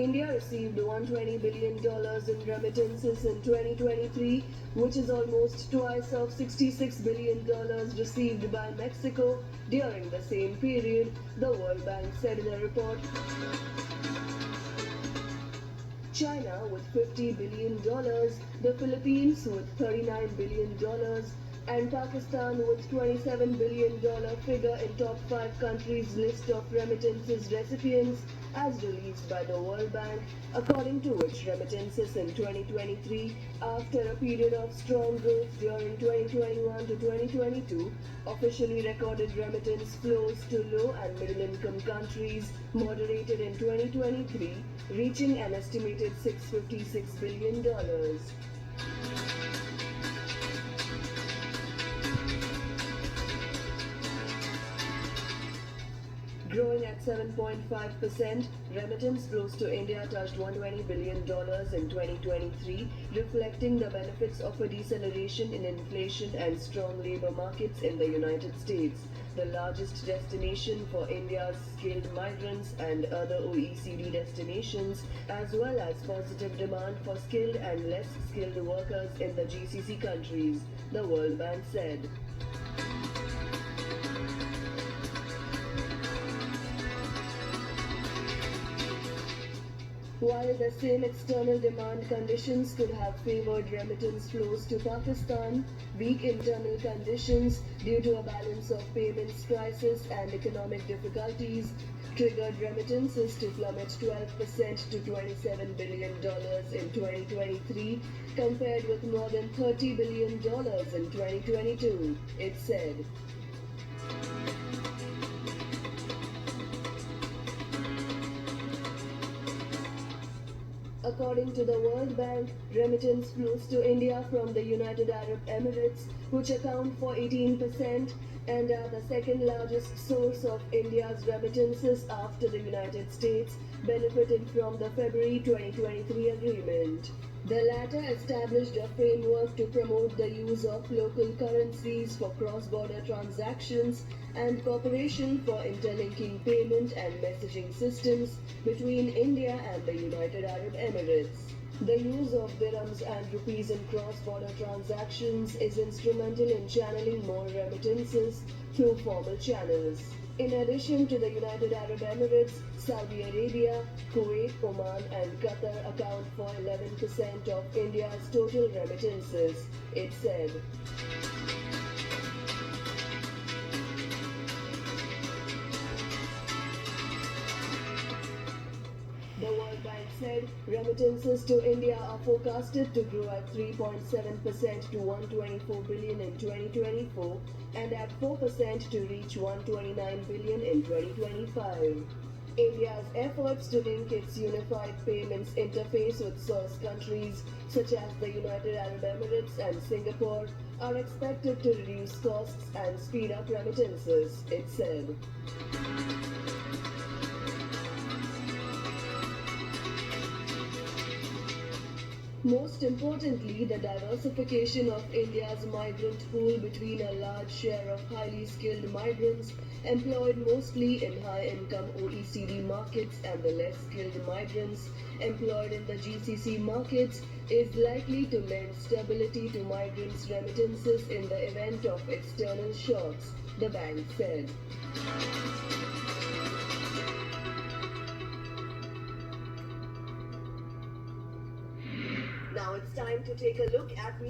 India received $120 billion in remittances in 2023, which is almost twice of $66 billion received by Mexico during the same period, the World Bank said in a report. China with $50 billion, the Philippines with $39 billion, and Pakistan with $27 billion figure in top 5 countries list of remittances recipients as released by the World Bank, according to which remittances in 2023, after a period of strong growth during 2021 to 2022, officially recorded remittance flows to low and middle income countries moderated in 2023, reaching an estimated $656 billion. Growing at 7.5%, remittance flows to India touched $120 billion in 2023, reflecting the benefits of a deceleration in inflation and strong labor markets in the United States, the largest destination for India's skilled migrants and other OECD destinations, as well as positive demand for skilled and less skilled workers in the GCC countries, the World Bank said. While the same external demand conditions could have favored remittance flows to Pakistan, weak internal conditions due to a balance of payments crisis and economic difficulties triggered remittances to plummet 12% to $27 billion in 2023, compared with more than $30 billion in 2022, it said. According to the World Bank, remittance flows to India from the United Arab Emirates, which account for 18% and are the second largest source of India's remittances after the United States, benefited from the February 2023 agreement. The latter established a framework to promote the use of local currencies for cross-border transactions and cooperation for interlinking payment and messaging systems between India and the United Arab Emirates. The use of dirhams and rupees in cross-border transactions is instrumental in channeling more remittances through formal channels. In addition to the United Arab Emirates, Saudi Arabia, Kuwait, Oman, and Qatar account for 11% of India's total remittances, it said. The World Bank said remittances to India are forecasted to grow at 3.7% to $124 billion in 2024 and at 4% to reach $129 billion in 2025. India's efforts to link its unified payments interface with source countries such as the United Arab Emirates and Singapore are expected to reduce costs and speed up remittances, it said. Most importantly, the diversification of India's migrant pool between a large share of highly skilled migrants employed mostly in high-income OECD markets and the less skilled migrants employed in the GCC markets is likely to lend stability to migrants' remittances in the event of external shocks, the bank said. Now it's time to take a look at news.